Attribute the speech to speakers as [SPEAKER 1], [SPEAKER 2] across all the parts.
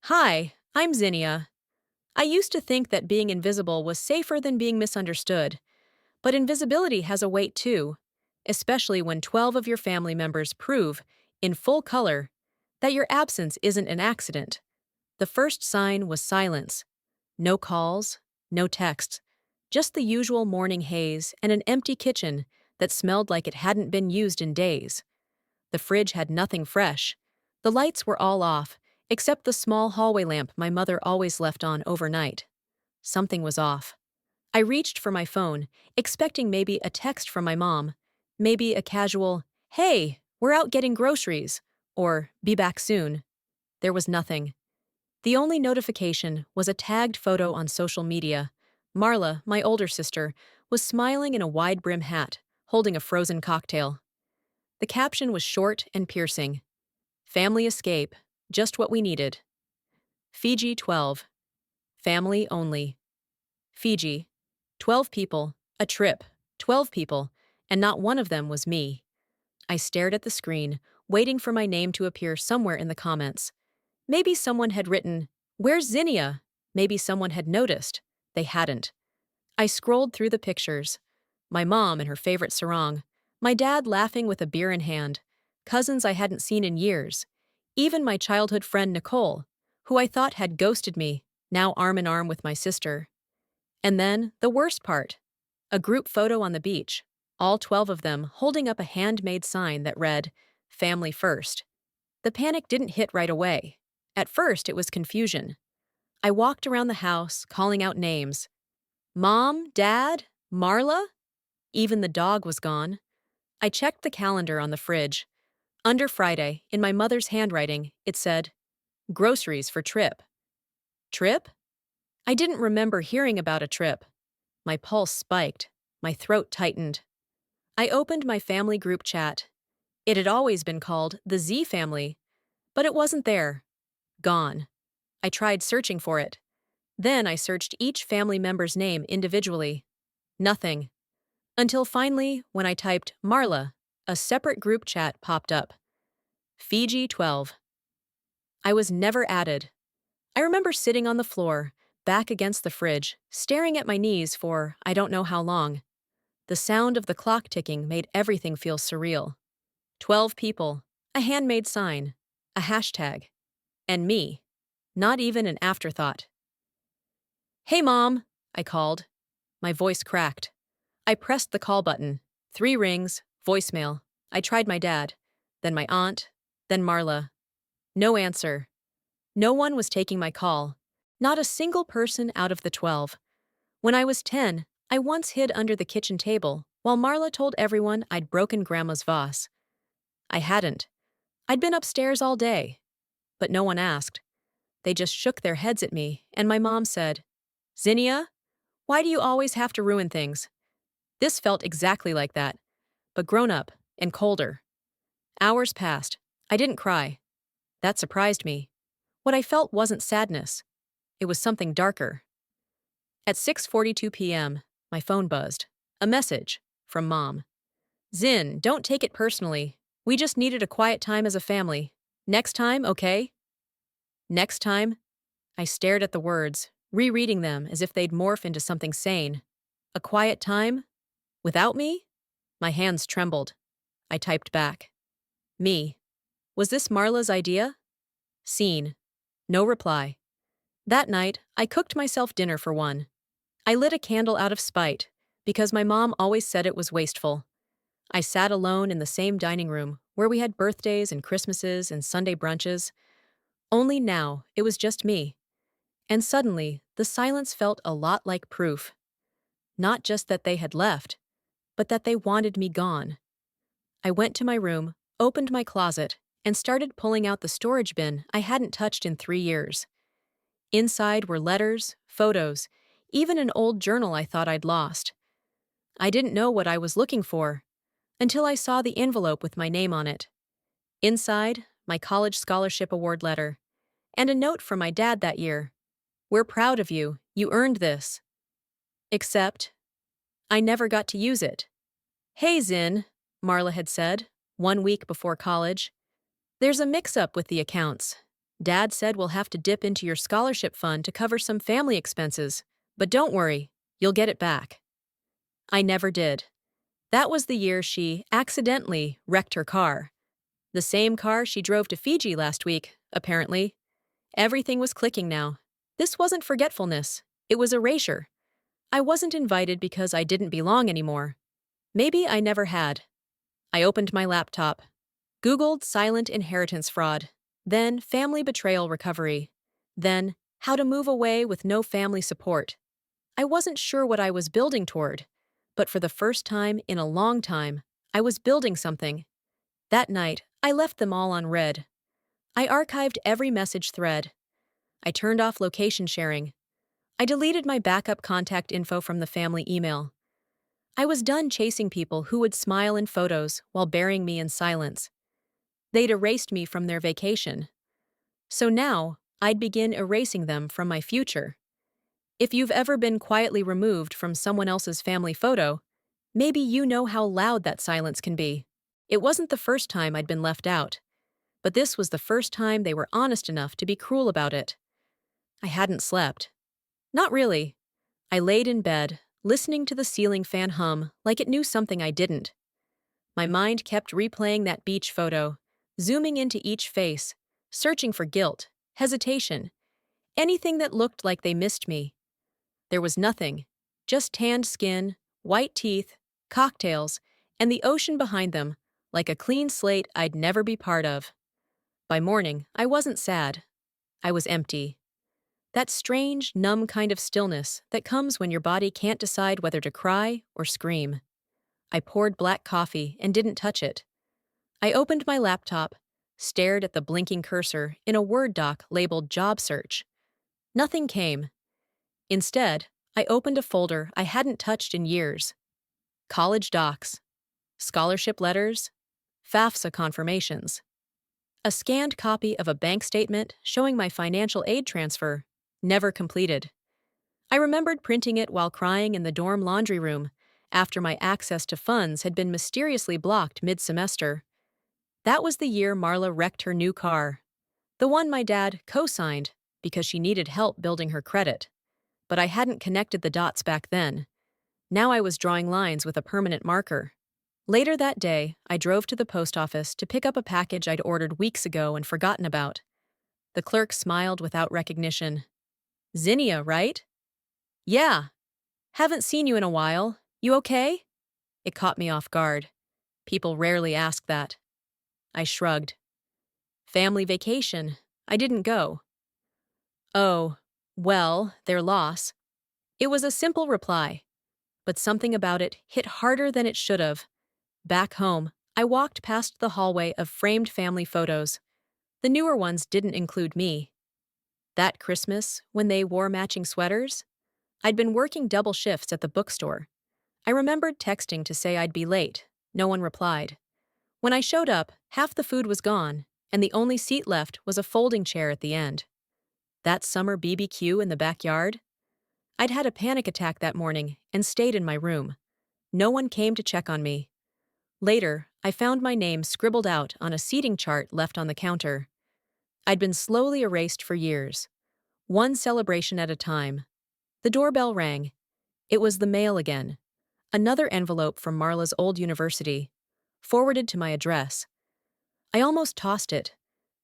[SPEAKER 1] Hi, I'm Zinnia. I used to think that being invisible was safer than being misunderstood, but invisibility has a weight too, especially when 12 of your family members prove, in full color, that your absence isn't an accident. The first sign was silence. No calls, no texts, just the usual morning haze and an empty kitchen that smelled like it hadn't been used in days. The fridge had nothing fresh. The lights were all off, except the small hallway lamp my mother always left on overnight. Something was off. I reached for my phone, expecting maybe a text from my mom, maybe a casual, "Hey, we're out getting groceries," or "Be back soon." There was nothing. The only notification was a tagged photo on social media. Marla, my older sister, was smiling in a wide brim hat, holding a frozen cocktail. The caption was short and piercing. Family escape, just what we needed. Fiji 12. Family only. Fiji. 12 people, a trip, 12 people, and not one of them was me. I stared at the screen, waiting for my name to appear somewhere in the comments. Maybe someone had written, "Where's Zinnia?" Maybe someone had noticed. They hadn't. I scrolled through the pictures. My mom in her favorite sarong, my dad laughing with a beer in hand, cousins I hadn't seen in years, even my childhood friend Nicole, who I thought had ghosted me, now arm in arm with my sister. And then, the worst part, a group photo on the beach, all 12 of them holding up a handmade sign that read, "Family First." The panic didn't hit right away. At first, it was confusion. I walked around the house, calling out names. Mom, Dad, Marla? Even the dog was gone. I checked the calendar on the fridge. Under Friday, in my mother's handwriting, it said, "Groceries for trip." Trip? I didn't remember hearing about a trip. My pulse spiked. My throat tightened. I opened my family group chat. It had always been called the Z family, but it wasn't there. Gone. I tried searching for it. Then I searched each family member's name individually. Nothing. Until finally, when I typed Marla, a separate group chat popped up. Fiji 12. I was never added. I remember sitting on the floor, back against the fridge, staring at my knees for I don't know how long. The sound of the clock ticking made everything feel surreal. 12 people, a handmade sign, a hashtag, and me. Not even an afterthought. "Hey, Mom," I called. My voice cracked. I pressed the call button. 3 rings, voicemail. I tried my dad, then my aunt, then Marla. No answer. No one was taking my call. Not a single person out of the 12. When I was 10, I once hid under the kitchen table while Marla told everyone I'd broken Grandma's vase. I hadn't. I'd been upstairs all day. But no one asked. They just shook their heads at me, and my mom said, "Zinnia, why do you always have to ruin things?" This felt exactly like that, but grown up and colder. Hours passed. I didn't cry. That surprised me. What I felt wasn't sadness. It was something darker. At 6:42 p.m., my phone buzzed. A message from Mom. "Zin, don't take it personally. We just needed a quiet time as a family. Next time, okay?" Next time? I stared at the words, rereading them as if they'd morph into something sane. A quiet time? Without me? My hands trembled. I typed back. Me. Was this Marla's idea? Seen. No reply. That night, I cooked myself dinner for one. I lit a candle out of spite, because my mom always said it was wasteful. I sat alone in the same dining room where we had birthdays and Christmases and Sunday brunches. Only now, it was just me. And suddenly, the silence felt a lot like proof. Not just that they had left, but that they wanted me gone. I went to my room, opened my closet, and started pulling out the storage bin I hadn't touched in 3 years. Inside were letters, photos, even an old journal I thought I'd lost. I didn't know what I was looking for until I saw the envelope with my name on it. Inside, my college scholarship award letter, and a note from my dad that year. "We're proud of you. You earned this." Except, I never got to use it. "Hey, Zin," Marla had said, 1 week before college. "There's a mix-up with the accounts. Dad said we'll have to dip into your scholarship fund to cover some family expenses, but don't worry, you'll get it back. I never did. That was the year she accidentally wrecked her car. The same car she drove to Fiji last week, apparently. Everything was clicking now. This wasn't forgetfulness, it was erasure. I wasn't invited because I didn't belong anymore. Maybe I never had. I opened my laptop, Googled silent inheritance fraud, then family betrayal recovery, then how to move away with no family support. I wasn't sure what I was building toward, but for the first time in a long time, I was building something. That night, I left them all on red. I archived every message thread. I turned off location sharing. I deleted my backup contact info from the family email. I was done chasing people who would smile in photos while burying me in silence. They'd erased me from their vacation. So now, I'd begin erasing them from my future. If you've ever been quietly removed from someone else's family photo, maybe you know how loud that silence can be. It wasn't the first time I'd been left out, but this was the first time they were honest enough to be cruel about it. I hadn't slept. Not really. I laid in bed, listening to the ceiling fan hum like it knew something I didn't. My mind kept replaying that beach photo, zooming into each face, searching for guilt, hesitation, anything that looked like they missed me. There was nothing, just tanned skin, white teeth, cocktails, and the ocean behind them, like a clean slate I'd never be part of. By morning, I wasn't sad. I was empty. That strange, numb kind of stillness that comes when your body can't decide whether to cry or scream. I poured black coffee and didn't touch it. I opened my laptop, stared at the blinking cursor in a Word doc labeled Job Search. Nothing came. Instead, I opened a folder I hadn't touched in years. College docs, scholarship letters, FAFSA confirmations. A scanned copy of a bank statement showing my financial aid transfer, never completed. I remembered printing it while crying in the dorm laundry room after my access to funds had been mysteriously blocked mid-semester. That was the year Marla wrecked her new car. The one my dad co-signed because she needed help building her credit. But I hadn't connected the dots back then. Now I was drawing lines with a permanent marker. Later that day, I drove to the post office to pick up a package I'd ordered weeks ago and forgotten about. The clerk smiled without recognition. "Zinnia, right?" "Yeah. Haven't seen you in a while. You okay?" It caught me off guard. People rarely ask that. I shrugged. "Family vacation. I didn't go." "Oh, well, their loss." It was a simple reply, but something about it hit harder than it should have. Back home, I walked past the hallway of framed family photos. The newer ones didn't include me. That Christmas, when they wore matching sweaters, I'd been working double shifts at the bookstore. I remembered texting to say I'd be late. No one replied. When I showed up, half the food was gone, and the only seat left was a folding chair at the end. That summer BBQ in the backyard? I'd had a panic attack that morning and stayed in my room. No one came to check on me. Later, I found my name scribbled out on a seating chart left on the counter. I'd been slowly erased for years, one celebration at a time. The doorbell rang. It was the mail again. Another envelope from Marla's old university, forwarded to my address. I almost tossed it,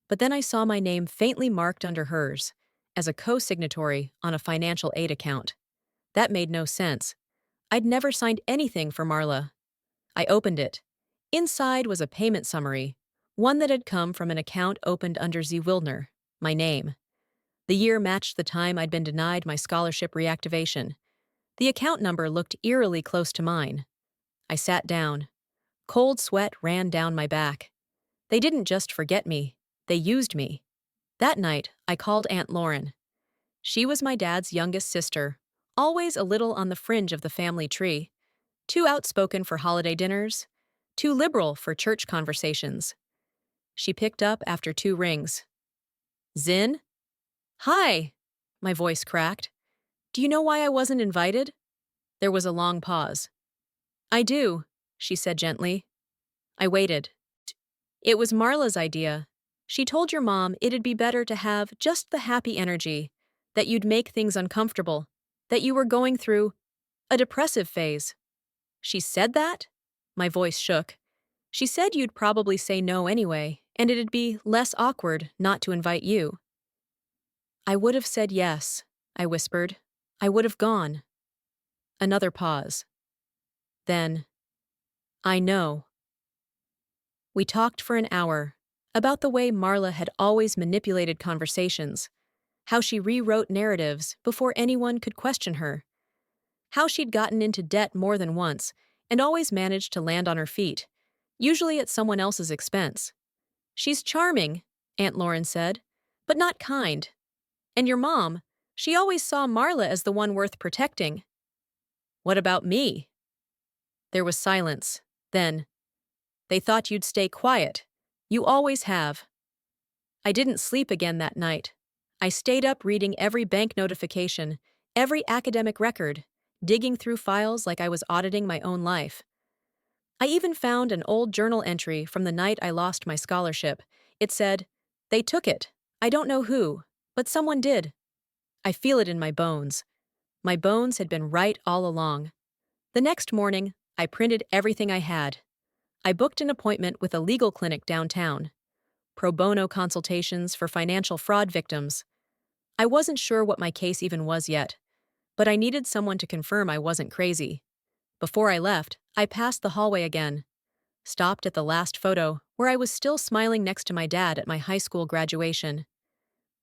[SPEAKER 1] but then I saw my name faintly marked under hers, as a co-signatory on a financial aid account. That made no sense. I'd never signed anything for Marla. I opened it. Inside was a payment summary, one that had come from an account opened under Z. Wildner, my name. The year matched the time I'd been denied my scholarship reactivation. The account number looked eerily close to mine. I sat down. Cold sweat ran down my back. They didn't just forget me, they used me. That night, I called Aunt Lauren. She was my dad's youngest sister, always a little on the fringe of the family tree. Too outspoken for holiday dinners, too liberal for church conversations. She picked up after 2 rings. "Zin?" "Hi," my voice cracked. "Do you know why I wasn't invited?" There was a long pause. "I do," she said gently. I waited. "It was Marla's idea. She told your mom it'd be better to have just the happy energy, that you'd make things uncomfortable, that you were going through a depressive phase. She said that? My voice shook. She said you'd probably say no anyway, and it'd be less awkward not to invite you. I would have said yes, I whispered. I would have gone. Another pause. Then, I know. We talked for an hour about the way Marla had always manipulated conversations, how she rewrote narratives before anyone could question her, how she'd gotten into debt more than once and always managed to land on her feet, usually at someone else's expense. She's charming, Aunt Lauren said, but not kind. And your mom, she always saw Marla as the one worth protecting. What about me? There was silence. Then, they thought you'd stay quiet. You always have. I didn't sleep again that night. I stayed up reading every bank notification, every academic record, digging through files like I was auditing my own life. I even found an old journal entry from the night I lost my scholarship. It said, "They took it. I don't know who, but someone did." I feel it in my bones. My bones had been right all along. The next morning, I printed everything I had. I booked an appointment with a legal clinic downtown. Pro bono consultations for financial fraud victims. I wasn't sure what my case even was yet, but I needed someone to confirm I wasn't crazy. Before I left, I passed the hallway again, stopped at the last photo where I was still smiling next to my dad at my high school graduation.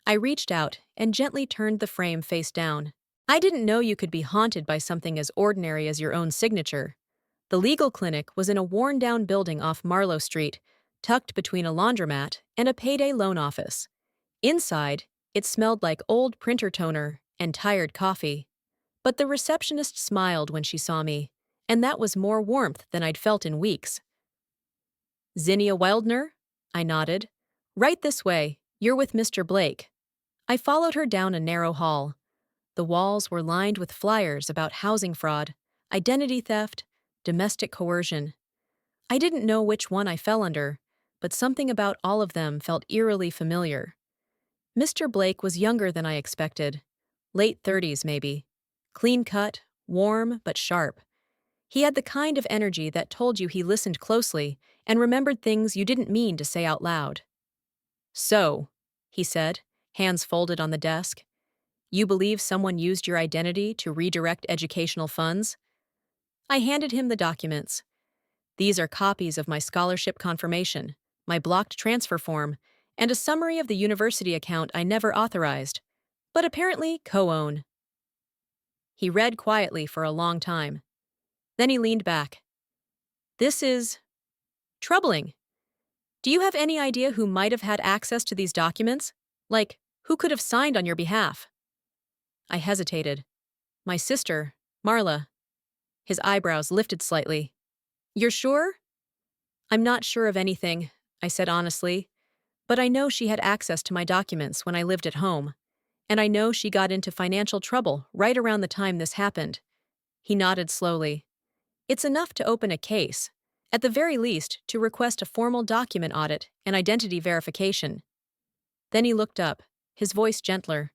[SPEAKER 1] I reached out and gently turned the frame face down. I didn't know you could be haunted by something as ordinary as your own signature. The legal clinic was in a worn-down building off Marlowe Street, tucked between a laundromat and a payday loan office. Inside, it smelled like old printer toner and tired coffee. But the receptionist smiled when she saw me, and that was more warmth than I'd felt in weeks. "Zinnia Wildner?" I nodded. "Right this way. You're with Mr. Blake." I followed her down a narrow hall. The walls were lined with flyers about housing fraud, identity theft, domestic coercion. I didn't know which one I fell under, but something about all of them felt eerily familiar. Mr. Blake was younger than I expected. Late 30s, maybe. Clean-cut, warm, but sharp. He had the kind of energy that told you he listened closely and remembered things you didn't mean to say out loud. "So," he said, hands folded on the desk, "you believe someone used your identity to redirect educational funds?" I handed him the documents. "These are copies of my scholarship confirmation, my blocked transfer form, and a summary of the university account I never authorized, but apparently co-own." He read quietly for a long time. Then he leaned back. "This is troubling. Do you have any idea who might have had access to these documents? Like, who could have signed on your behalf?" I hesitated. "My sister, Marla." His eyebrows lifted slightly. "You're sure?" "I'm not sure of anything," I said honestly, "but I know she had access to my documents when I lived at home, and I know she got into financial trouble right around the time this happened." He nodded slowly. "It's enough to open a case, at the very least to request a formal document audit and identity verification." Then he looked up, his voice gentler.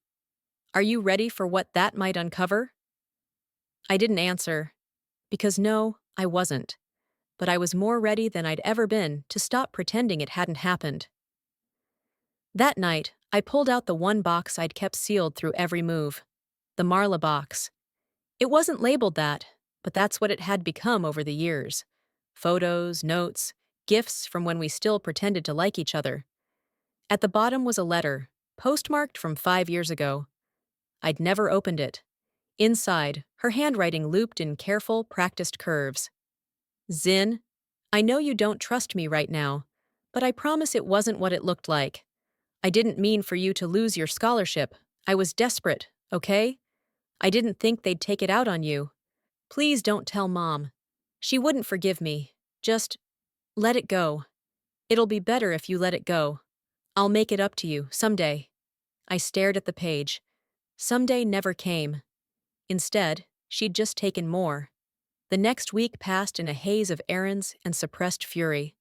[SPEAKER 1] "Are you ready for what that might uncover?" I didn't answer, because no, I wasn't. But I was more ready than I'd ever been to stop pretending it hadn't happened. That night, I pulled out the one box I'd kept sealed through every move. The Marla box. It wasn't labeled that, but that's what it had become over the years. Photos, notes, gifts from when we still pretended to like each other. At the bottom was a letter, postmarked from 5 years ago. I'd never opened it. Inside, her handwriting looped in careful, practiced curves. "Zin, I know you don't trust me right now, but I promise it wasn't what it looked like. I didn't mean for you to lose your scholarship. I was desperate, okay? I didn't think they'd take it out on you. Please don't tell Mom. She wouldn't forgive me. Just let it go. It'll be better if you let it go. I'll make it up to you, someday." I stared at the page. Someday never came. Instead, she'd just taken more. The next week passed in a haze of errands and suppressed fury.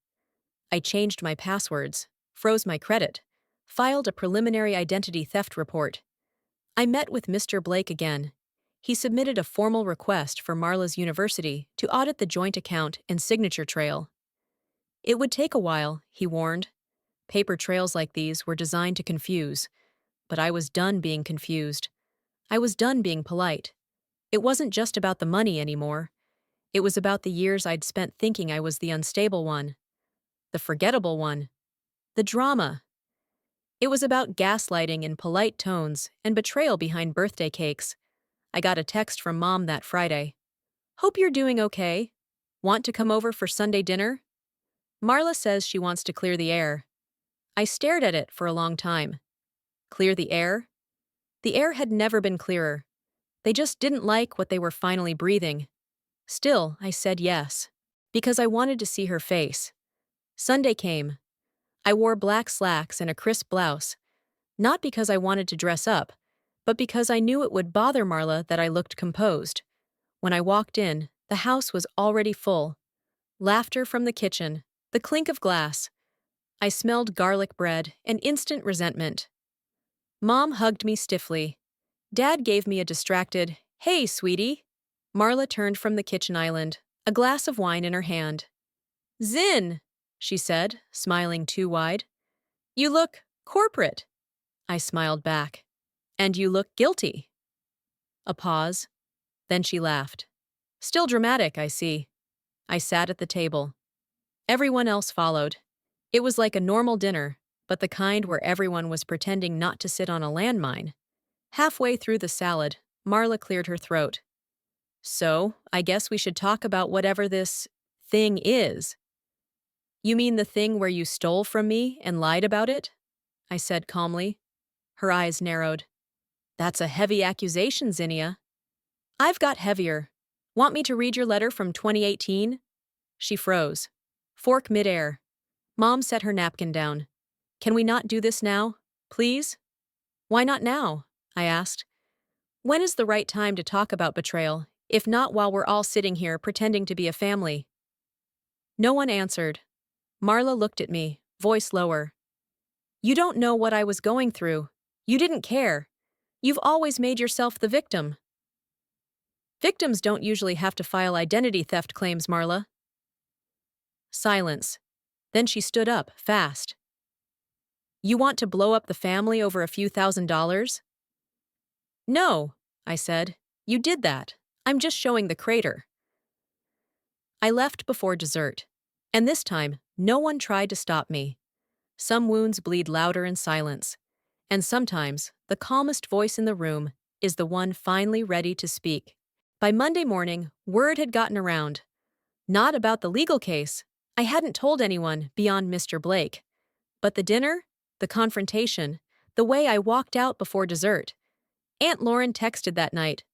[SPEAKER 1] I changed my passwords, froze my credit, filed a preliminary identity theft report. I met with Mr. Blake again. He submitted a formal request for Marla's university to audit the joint account and signature trail. It would take a while, he warned. Paper trails like these were designed to confuse. But I was done being confused. I was done being polite. It wasn't just about the money anymore. It was about the years I'd spent thinking I was the unstable one, the forgettable one, the drama. It was about gaslighting in polite tones and betrayal behind birthday cakes. I got a text from Mom that Friday. "Hope you're doing okay. Want to come over for Sunday dinner?" Marla says she wants to clear the air. I stared at it for a long time. Clear the air? The air had never been clearer. They just didn't like what they were finally breathing. Still, I said yes, because I wanted to see her face. Sunday came. I wore black slacks and a crisp blouse, not because I wanted to dress up, but because I knew it would bother Marla that I looked composed. When I walked in, the house was already full. Laughter from the kitchen, the clink of glass. I smelled garlic bread and instant resentment. Mom hugged me stiffly. Dad gave me a distracted, "Hey, sweetie." Marla turned from the kitchen island, a glass of wine in her hand. "Zin," she said, smiling too wide. "You look corporate." I smiled back. "And you look guilty." A pause. Then she laughed. "Still dramatic, I see." I sat at the table. Everyone else followed. It was like a normal dinner, but the kind where everyone was pretending not to sit on a landmine. Halfway through the salad, Marla cleared her throat. "So, I guess we should talk about whatever this thing is." "You mean the thing where you stole from me and lied about it?" I said calmly. Her eyes narrowed. "That's a heavy accusation, Zinnia." "I've got heavier. Want me to read your letter from 2018? She froze. Fork midair. Mom set her napkin down. "Can we not do this now? Please?" "Why not now?" I asked. "When is the right time to talk about betrayal, if not while we're all sitting here pretending to be a family?" No one answered. Marla looked at me, voice lower. "You don't know what I was going through. You didn't care. You've always made yourself the victim." "Victims don't usually have to file identity theft claims, Marla." Silence. Then she stood up, fast. "You want to blow up the family over a few $1,000s?" "No," I said. "You did that. I'm just showing the crater." I left before dessert. And this time, no one tried to stop me. Some wounds bleed louder in silence. And sometimes, the calmest voice in the room is the one finally ready to speak. By Monday morning, word had gotten around. Not about the legal case. I hadn't told anyone beyond Mr. Blake. But the dinner, the confrontation, the way I walked out before dessert. Aunt Lauren texted that night.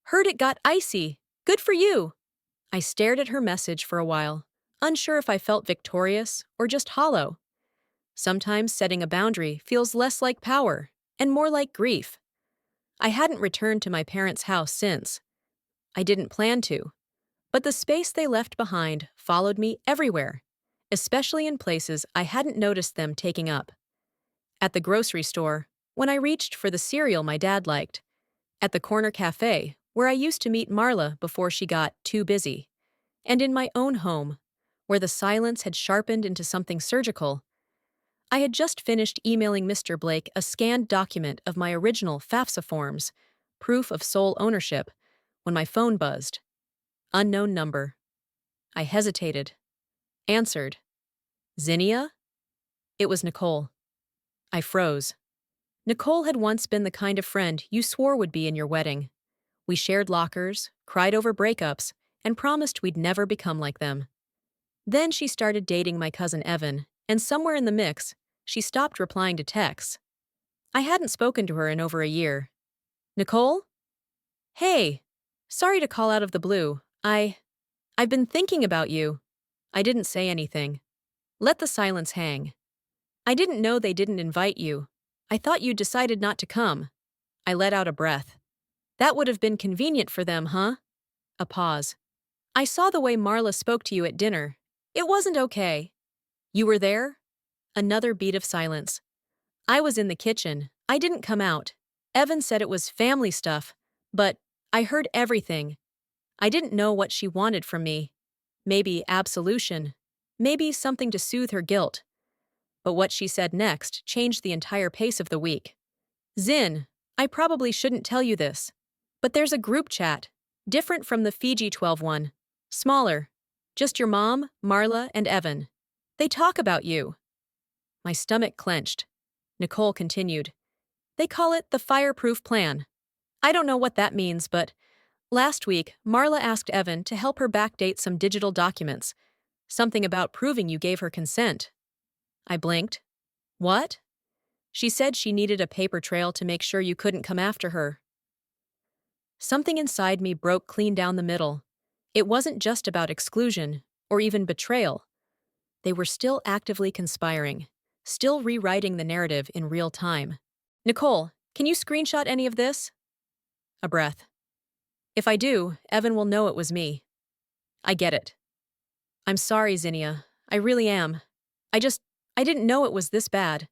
[SPEAKER 1] "Heard it got icy. Good for you." I stared at her message for a while, unsure if I felt victorious or just hollow. Sometimes setting a boundary feels less like power and more like grief. I hadn't returned to my parents' house since. I didn't plan to. But the space they left behind followed me everywhere, especially in places I hadn't noticed them taking up. At the grocery store, when I reached for the cereal my dad liked. At the corner cafe, where I used to meet Marla before she got too busy. And in my own home, where the silence had sharpened into something surgical. I had just finished emailing Mr. Blake a scanned document of my original FAFSA forms, proof of sole ownership, when my phone buzzed. Unknown number. I hesitated. Answered. "Zinnia?" It was Nicole. I froze. Nicole had once been the kind of friend you swore would be in your wedding. We shared lockers, cried over breakups, and promised we'd never become like them. Then she started dating my cousin Evan, and somewhere in the mix, she stopped replying to texts. I hadn't spoken to her in over a year. "Nicole? Hey, sorry to call out of the blue. I've been thinking about you." I didn't say anything. Let the silence hang. "I didn't know they didn't invite you. I thought you decided not to come." I let out a breath. "That would have been convenient for them, huh?" A pause. "I saw the way Marla spoke to you at dinner. It wasn't okay." "You were there?" Another beat of silence. I was in the kitchen. I didn't come out. Evan said it was family stuff, but I heard everything. I didn't know what she wanted from me. Maybe absolution. Maybe something to soothe her guilt. But what she said next changed the entire pace of the week. Zin, I probably shouldn't tell you this, but there's a group chat, different from the Fiji 12 one. Smaller. Just your mom, Marla, and Evan. They talk about you. My stomach clenched. Nicole continued. They call it the fireproof plan. I don't know what that means, but last week, Marla asked Evan to help her backdate some digital documents. Something about proving you gave her consent. I blinked. What? She said she needed a paper trail to make sure you couldn't come after her. Something inside me broke clean down the middle. It wasn't just about exclusion, or even betrayal. They were still actively conspiring, still rewriting the narrative in real time. Nicole, can you screenshot any of this? A breath. If I do, Evan will know it was me. I get it. I'm sorry, Zinnia. I really am. I didn't know it was this bad.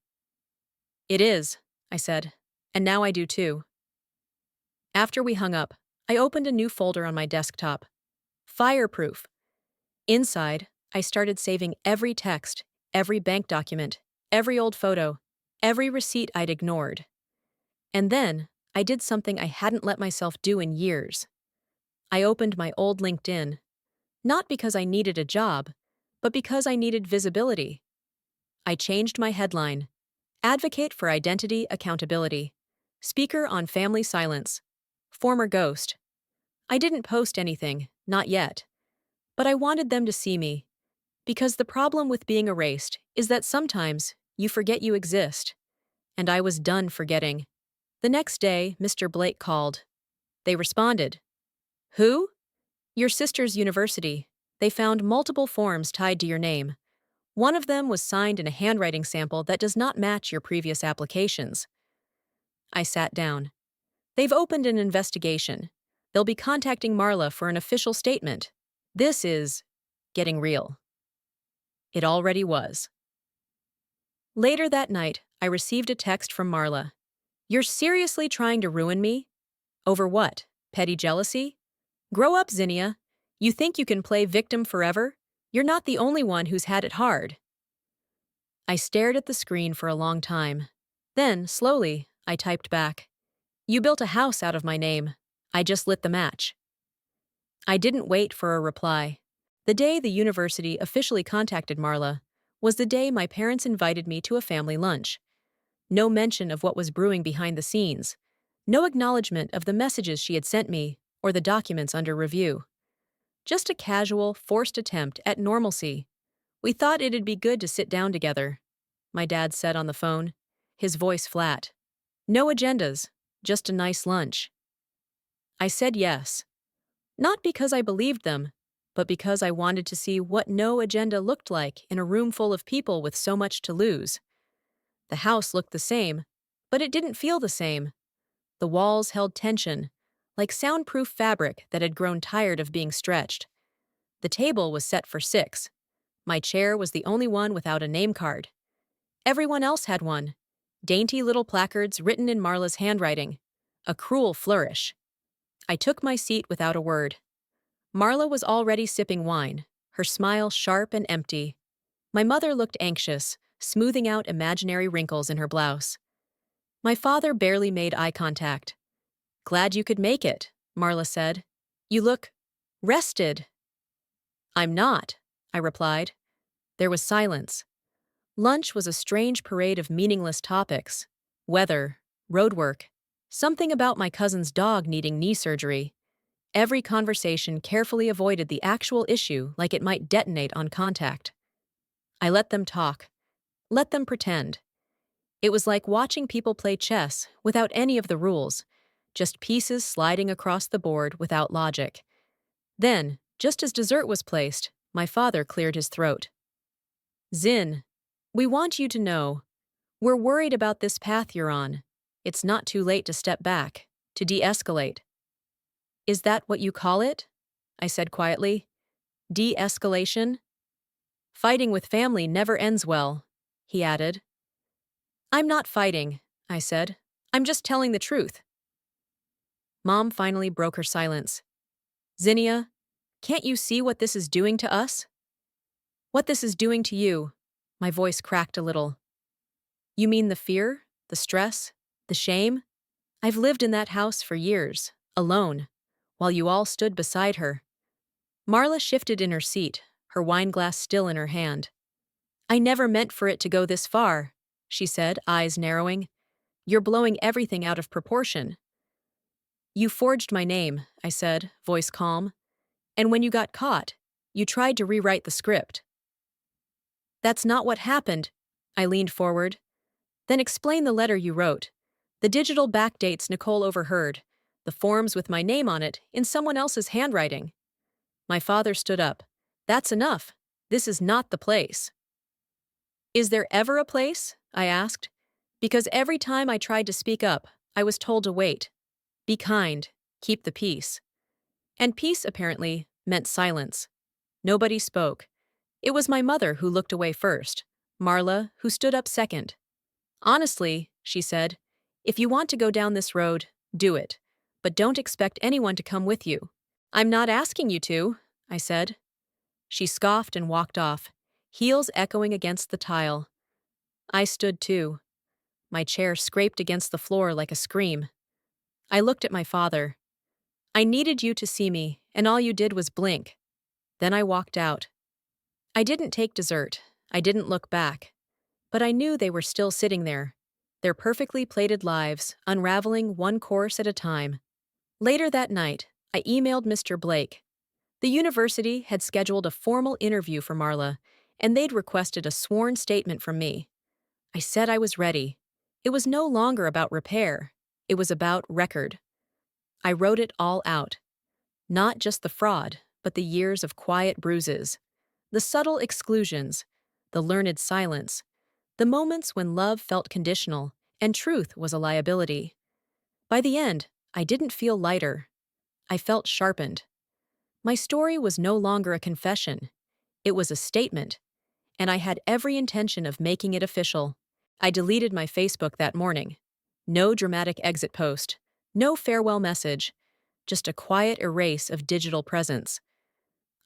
[SPEAKER 1] It is, I said, and now I do too. After we hung up, I opened a new folder on my desktop. Fireproof. Inside, I started saving every text, every bank document, every old photo, every receipt I'd ignored. And then, I did something I hadn't let myself do in years. I opened my old LinkedIn, not because I needed a job, but because I needed visibility. I changed my headline. Advocate for identity accountability. Speaker on family silence. Former ghost. I didn't post anything, not yet. But I wanted them to see me. Because the problem with being erased is that sometimes you forget you exist. And I was done forgetting. The next day, Mr. Blake called. They responded. Who? Your sister's university. They found multiple forms tied to your name. One of them was signed in a handwriting sample that does not match your previous applications. I sat down. They've opened an investigation. They'll be contacting Marla for an official statement. This is getting real. It already was. Later that night, I received a text from Marla. You're seriously trying to ruin me? Over what? Petty jealousy? Grow up, Zinnia. You think you can play victim forever? You're not the only one who's had it hard. I stared at the screen for a long time. Then, slowly, I typed back. You built a house out of my name. I just lit the match. I didn't wait for a reply. The day the university officially contacted Marla was the day my parents invited me to a family lunch. No mention of what was brewing behind the scenes. No acknowledgement of the messages she had sent me or the documents under review. Just a casual, forced attempt at normalcy. We thought it'd be good to sit down together, my dad said on the phone, his voice flat. No agendas, just a nice lunch. I said yes. Not because I believed them, but because I wanted to see what no agenda looked like in a room full of people with so much to lose. The house looked the same, but it didn't feel the same. The walls held tension, like soundproof fabric that had grown tired of being stretched. The table was set for 6. My chair was the only one without a name card. Everyone else had one. Dainty little placards written in Marla's handwriting. A cruel flourish. I took my seat without a word. Marla was already sipping wine, her smile sharp and empty. My mother looked anxious, smoothing out imaginary wrinkles in her blouse. My father barely made eye contact. Glad you could make it, Marla said. You look rested. I'm not, I replied. There was silence. Lunch was a strange parade of meaningless topics. Weather, roadwork, something about my cousin's dog needing knee surgery. Every conversation carefully avoided the actual issue like it might detonate on contact. I let them talk. Let them pretend. It was like watching people play chess without any of the rules, just pieces sliding across the board without logic. Then, just as dessert was placed, my father cleared his throat. Zin, we want you to know, we're worried about this path you're on. It's not too late to step back, to de-escalate. Is that what you call it? I said quietly. De-escalation? Fighting with family never ends well. he added. I'm not fighting, I said. I'm just telling the truth. Mom finally broke her silence. Zinnia, can't you see what this is doing to us? What this is doing to you? My voice cracked a little. You mean the fear, the stress, the shame? I've lived in that house for years, alone, while you all stood beside her. Marla shifted in her seat, her wine glass still in her hand. I never meant for it to go this far, she said, eyes narrowing. You're blowing everything out of proportion. You forged my name, I said, voice calm. And when you got caught, you tried to rewrite the script. That's not what happened. I leaned forward. Then explain the letter you wrote. The digital backdates Nicole overheard. The forms with my name on it in someone else's handwriting. My father stood up. That's enough. This is not the place. Is there ever a place? I asked. Because every time I tried to speak up, I was told to wait. Be kind. Keep the peace. And peace, apparently, meant silence. Nobody spoke. It was my mother who looked away first, Marla, who stood up second. Honestly, she said, if you want to go down this road, do it. But don't expect anyone to come with you. I'm not asking you to, I said. She scoffed and walked off, heels echoing against the tile. I stood too. My chair scraped against the floor like a scream. I looked at my father. I needed you to see me, and all you did was blink. Then I walked out. I didn't take dessert. I didn't look back. But I knew they were still sitting there, their perfectly plated lives unraveling one course at a time. Later that night, I emailed Mr. Blake. The university had scheduled a formal interview for Marla, and they'd requested a sworn statement from me. I said I was ready. It was no longer about repair. It was about record. I wrote it all out. Not just the fraud, but the years of quiet bruises, the subtle exclusions, the learned silence, the moments when love felt conditional and truth was a liability. By the end, I didn't feel lighter. I felt sharpened. My story was no longer a confession. It was a statement, and I had every intention of making it official. I deleted my Facebook that morning. No dramatic exit post, no farewell message, just a quiet erase of digital presence.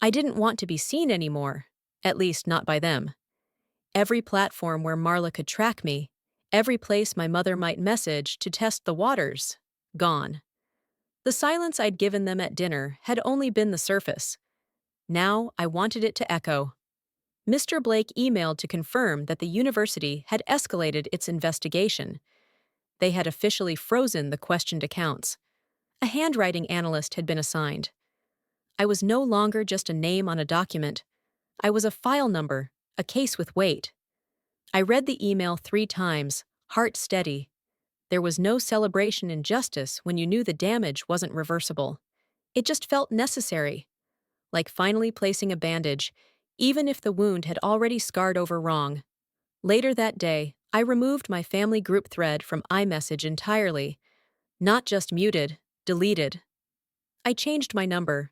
[SPEAKER 1] I didn't want to be seen anymore, at least not by them. Every platform where Marla could track me, every place my mother might message to test the waters, gone. The silence I'd given them at dinner had only been the surface. Now I wanted it to echo. Mr. Blake emailed to confirm that the university had escalated its investigation. They had officially frozen the questioned accounts. A handwriting analyst had been assigned. I was no longer just a name on a document. I was a file number, a case with weight. I read the email 3 times, heart steady. There was no celebration in justice when you knew the damage wasn't reversible. It just felt necessary, like finally placing a bandage, even if the wound had already scarred over wrong. Later that day, I removed my family group thread from iMessage entirely. Not just muted, deleted. I changed my number.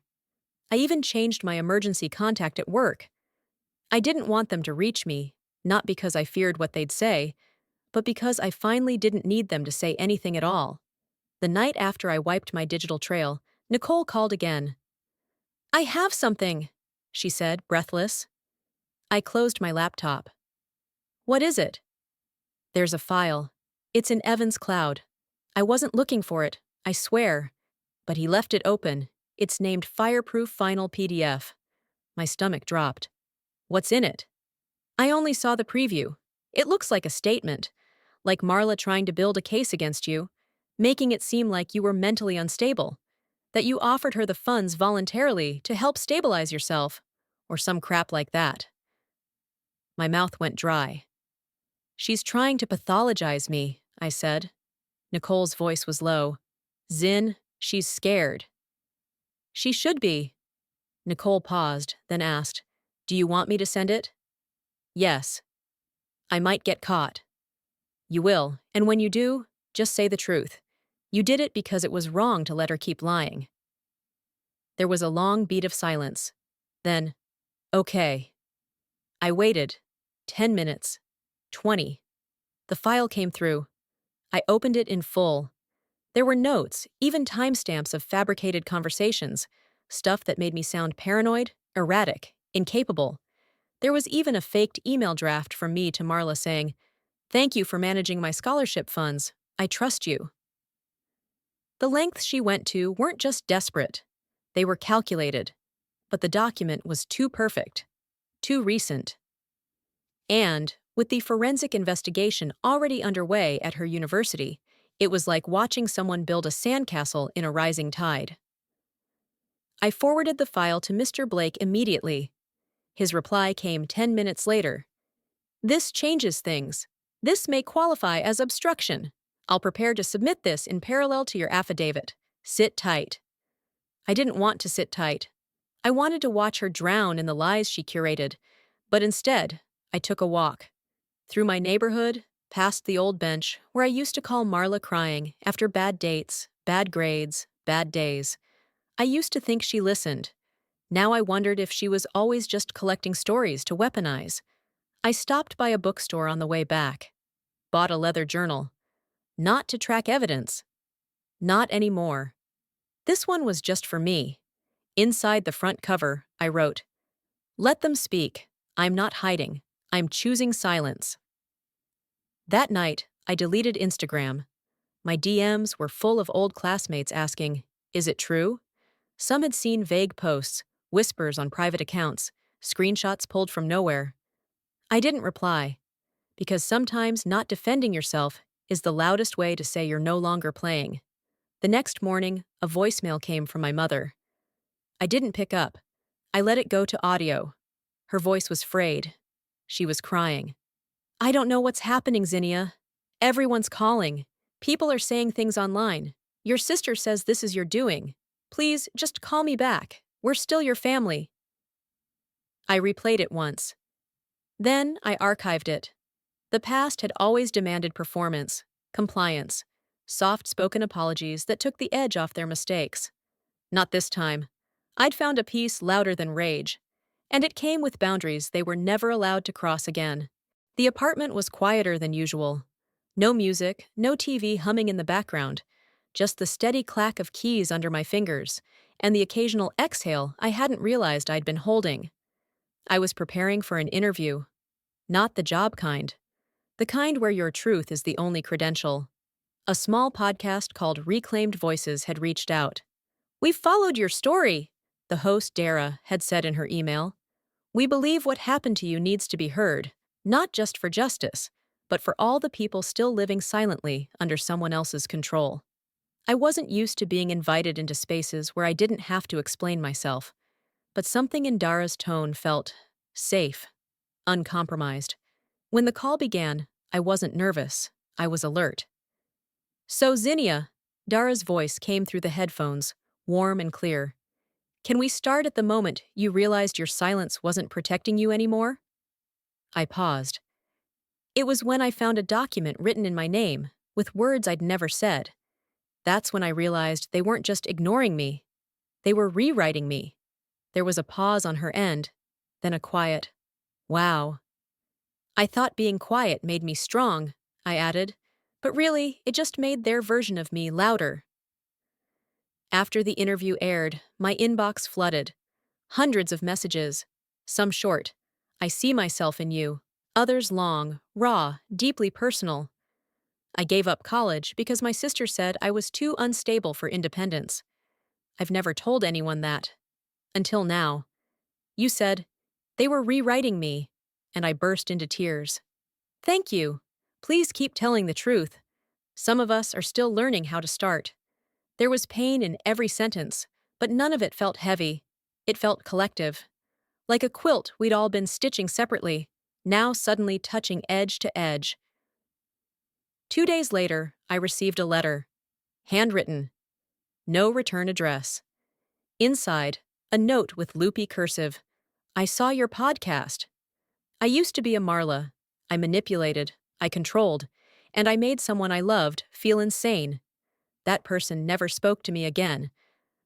[SPEAKER 1] I even changed my emergency contact at work. I didn't want them to reach me, not because I feared what they'd say, but because I finally didn't need them to say anything at all. The night after I wiped my digital trail, Nicole called again. I have something, she said, breathless. I closed my laptop. What is it? There's a file. It's in Evan's cloud. I wasn't looking for it, I swear. But he left it open. It's named Fireproof Final PDF. My stomach dropped. What's in it? I only saw the preview. It looks like a statement, like Marla trying to build a case against you, making it seem like you were mentally unstable, that you offered her the funds voluntarily to help stabilize yourself, or some crap like that. My mouth went dry. She's trying to pathologize me, I said. Nicole's voice was low. Zin, she's scared. She should be. Nicole paused, then asked, Do you want me to send it? Yes. I might get caught. You will, and when you do, just say the truth. You did it because it was wrong to let her keep lying. There was a long beat of silence. Then, okay. I waited. 10 minutes. 20. The file came through. I opened it in full. There were notes, even timestamps of fabricated conversations, stuff that made me sound paranoid, erratic, incapable. There was even a faked email draft from me to Marla saying, "Thank you for managing my scholarship funds. I trust you." The lengths she went to weren't just desperate. They were calculated. But the document was too perfect, too recent. And, with the forensic investigation already underway at her university, it was like watching someone build a sandcastle in a rising tide. I forwarded the file to Mr. Blake immediately. His reply came 10 minutes later. "This changes things. This may qualify as obstruction. I'll prepare to submit this in parallel to your affidavit. Sit tight." I didn't want to sit tight. I wanted to watch her drown in the lies she curated, but instead, I took a walk. Through my neighborhood, past the old bench where I used to call Marla crying after bad dates, bad grades, bad days. I used to think she listened. Now I wondered if she was always just collecting stories to weaponize. I stopped by a bookstore on the way back. Bought a leather journal. Not to track evidence. Not anymore. This one was just for me. Inside the front cover, I wrote, "Let them speak. I'm not hiding. I'm choosing silence." That night, I deleted Instagram. My DMs were full of old classmates asking, "Is it true?" Some had seen vague posts, whispers on private accounts, screenshots pulled from nowhere. I didn't reply, because sometimes not defending yourself is the loudest way to say you're no longer playing. The next morning, a voicemail came from my mother. I didn't pick up. I let it go to audio. Her voice was frayed. She was crying. "I don't know what's happening, Zinnia. Everyone's calling. People are saying things online. Your sister says this is your doing. Please, just call me back. We're still your family." I replayed it once. Then I archived it. The past had always demanded performance, compliance, soft-spoken apologies that took the edge off their mistakes. Not this time. I'd found a peace louder than rage, and it came with boundaries they were never allowed to cross again. The apartment was quieter than usual. No music, no TV humming in the background, just the steady clack of keys under my fingers, and the occasional exhale I hadn't realized I'd been holding. I was preparing for an interview. Not the job kind. The kind where your truth is the only credential. A small podcast called Reclaimed Voices had reached out. "We've followed your story," the host, Dara, had said in her email. "We believe what happened to you needs to be heard, not just for justice, but for all the people still living silently under someone else's control." I wasn't used to being invited into spaces where I didn't have to explain myself, but something in Dara's tone felt safe, uncompromised. When the call began, I wasn't nervous. I was alert. "So, Zinnia," Dara's voice came through the headphones, warm and clear. "Can we start at the moment you realized your silence wasn't protecting you anymore?" I paused. It was when I found a document written in my name, with words I'd never said. That's when I realized they weren't just ignoring me. They were rewriting me. There was a pause on her end, then a quiet, "Wow." "I thought being quiet made me strong," I added, "but really, it just made their version of me louder." After the interview aired, my inbox flooded. Hundreds of messages. Some short, "I see myself in you." Others long, raw, deeply personal. I gave up college because my sister said I was too unstable for independence. I've never told anyone that. Until now. You said, "They were rewriting me," and I burst into tears. "Thank you. Please keep telling the truth. Some of us are still learning how to start." There was pain in every sentence, but none of it felt heavy. It felt collective. Like a quilt we'd all been stitching separately, now suddenly touching edge to edge. 2 days later, I received a letter. Handwritten. No return address. Inside, a note with loopy cursive. "I saw your podcast. I used to be a Marla. I manipulated, I controlled, and I made someone I loved feel insane. That person never spoke to me again,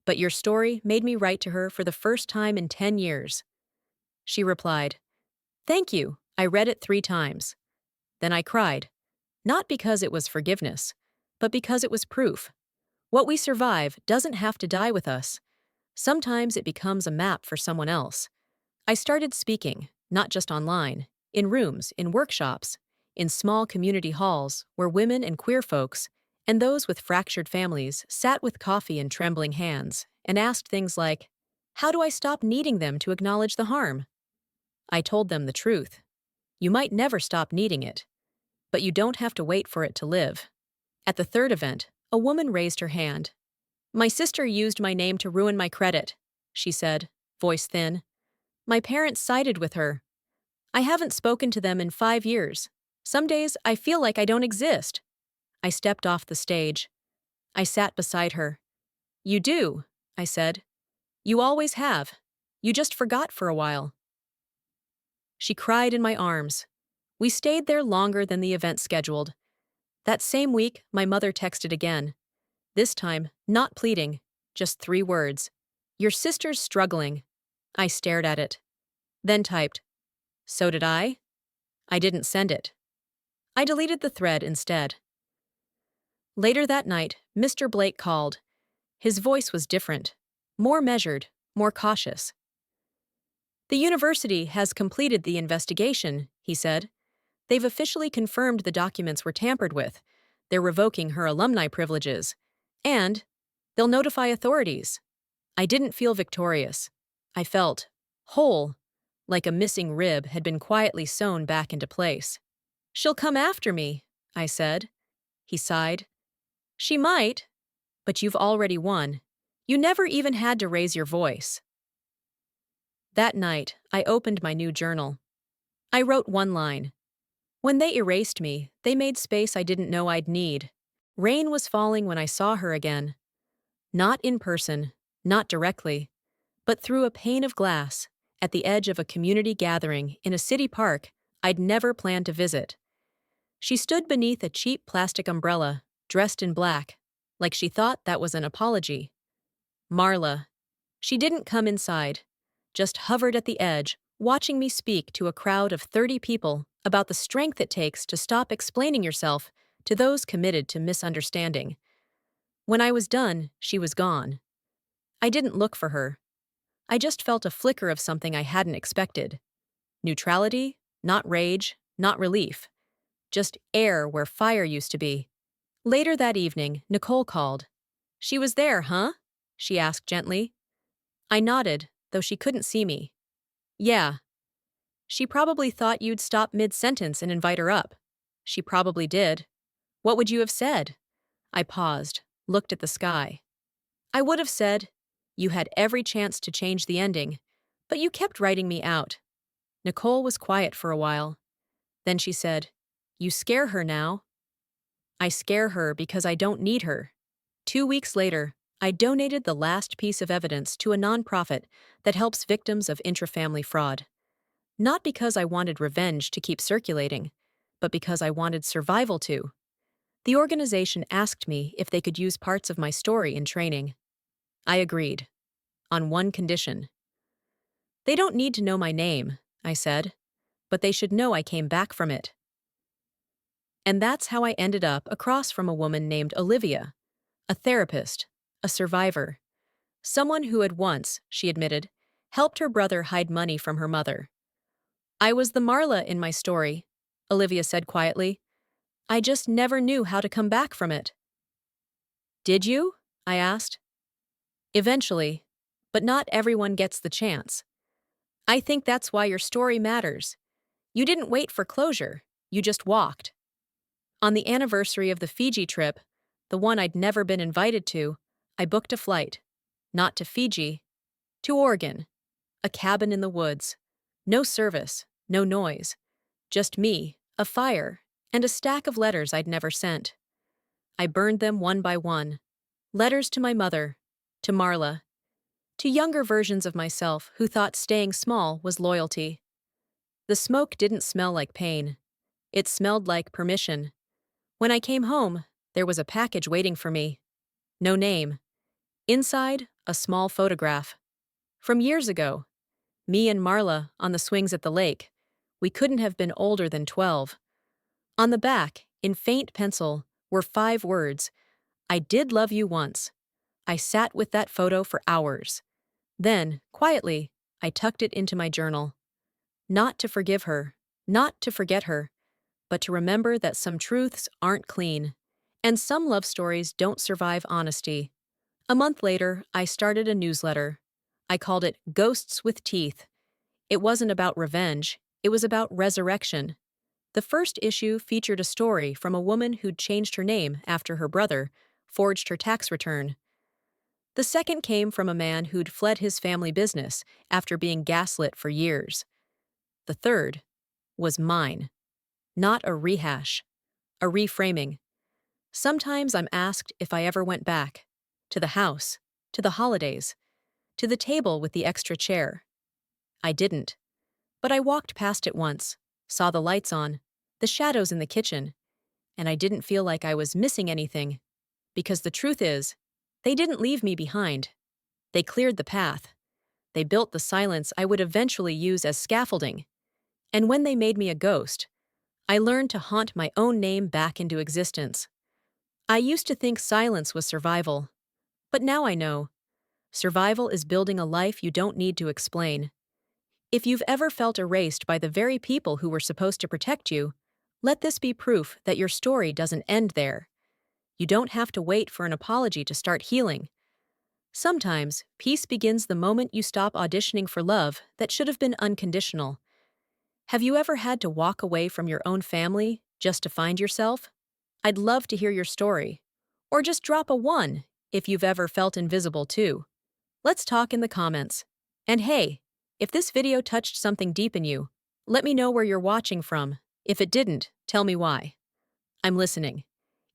[SPEAKER 1] but your story made me write to her for the first time in 10 years. She replied, "Thank you. I read it 3 times. Then I cried. Not because it was forgiveness, but because it was proof. What we survive doesn't have to die with us. Sometimes it becomes a map for someone else. I started speaking, not just online, in rooms, in workshops, in small community halls where women and queer folks, and those with fractured families, sat with coffee and trembling hands and asked things like, how do I stop needing them to acknowledge the harm? I told them the truth. You might never stop needing it, but you don't have to wait for it to live. At the third event, a woman raised her hand. My sister used my name to ruin my credit, she said, voice thin. My parents sided with her. I haven't spoken to them in 5 years. Some days I feel like I don't exist. I stepped off the stage. I sat beside her. You do, I said. You always have. You just forgot for a while. She cried in my arms. We stayed there longer than the event scheduled. That same week, my mother texted again. This time, not pleading, just 3 words. Your sister's struggling. I stared at it. Then typed, so did I? I didn't send it. I deleted the thread instead. Later that night, Mr. Blake called. His voice was different, more measured, more cautious. The university has completed the investigation, he said. They've officially confirmed the documents were tampered with. They're revoking her alumni privileges. And they'll notify authorities. I didn't feel victorious. I felt whole, like a missing rib had been quietly sewn back into place. She'll come after me, I said. He sighed. She might, but you've already won. You never even had to raise your voice. That night, I opened my new journal. I wrote one line. When they erased me, they made space I didn't know I'd need. Rain was falling when I saw her again. Not in person, not directly, but through a pane of glass, at the edge of a community gathering in a city park I'd never planned to visit. She stood beneath a cheap plastic umbrella, dressed in black, like she thought that was an apology. Marla. She didn't come inside, just hovered at the edge, watching me speak to a crowd of 30 people about the strength it takes to stop explaining yourself to those committed to misunderstanding. When I was done, she was gone. I didn't look for her. I just felt a flicker of something I hadn't expected. Neutrality, not rage, not relief. Just air where fire used to be. Later that evening, Nicole called. She was there, huh? She asked gently. I nodded, though she couldn't see me. Yeah. She probably thought you'd stop mid-sentence and invite her up. She probably did. What would you have said? I paused, looked at the sky. I would have said, you had every chance to change the ending, but you kept writing me out. Nicole was quiet for a while. Then she said, you scare her now. I scare her because I don't need her. 2 weeks later, I donated the last piece of evidence to a nonprofit that helps victims of intrafamily fraud. Not because I wanted revenge to keep circulating, but because I wanted survival to. The organization asked me if they could use parts of my story in training. I agreed, on one condition. They don't need to know my name, I said, but they should know I came back from it. And that's how I ended up across from a woman named Olivia, a therapist, a survivor, someone who had once, she admitted, helped her brother hide money from her mother. I was the Marla in my story, Olivia said quietly. I just never knew how to come back from it. Did you? I asked. Eventually, but not everyone gets the chance. I think that's why your story matters. You didn't wait for closure, you just walked. On the anniversary of the Fiji trip, the one I'd never been invited to, I booked a flight. Not to Fiji, to Oregon. A cabin in the woods. No service, no noise. Just me, a fire, and a stack of letters I'd never sent. I burned them one by one. Letters to my mother, to Marla, to younger versions of myself who thought staying small was loyalty. The smoke didn't smell like pain. It smelled like permission. When I came home, there was a package waiting for me. No name. Inside, a small photograph. From years ago. Me and Marla on the swings at the lake. We couldn't have been older than 12. On the back, in faint pencil, were 5 words: I did love you once. I sat with that photo for hours. Then, quietly, I tucked it into my journal. Not to forgive her, not to forget her, but to remember that some truths aren't clean, and some love stories don't survive honesty. A month later, I started a newsletter. I called it Ghosts with Teeth. It wasn't about revenge, it was about resurrection. The first issue featured a story from a woman who'd changed her name after her brother forged her tax return. The second came from a man who'd fled his family business after being gaslit for years. The third was mine. Not a rehash, a reframing. Sometimes I'm asked if I ever went back. To the house, to the holidays, to the table with the extra chair. I didn't. But I walked past it once, saw the lights on, the shadows in the kitchen, and I didn't feel like I was missing anything. Because the truth is, they didn't leave me behind. They cleared the path. They built the silence I would eventually use as scaffolding. And when they made me a ghost, I learned to haunt my own name back into existence. I used to think silence was survival. But now I know. Survival is building a life you don't need to explain. If you've ever felt erased by the very people who were supposed to protect you, let this be proof that your story doesn't end there. You don't have to wait for an apology to start healing. Sometimes, peace begins the moment you stop auditioning for love that should have been unconditional. Have you ever had to walk away from your own family just to find yourself? I'd love to hear your story. Or just drop a 1 if you've ever felt invisible too. Let's talk in the comments. And hey, if this video touched something deep in you, let me know where you're watching from. If it didn't, tell me why. I'm listening.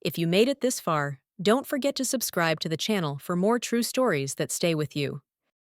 [SPEAKER 1] If you made it this far, don't forget to subscribe to the channel for more true stories that stay with you.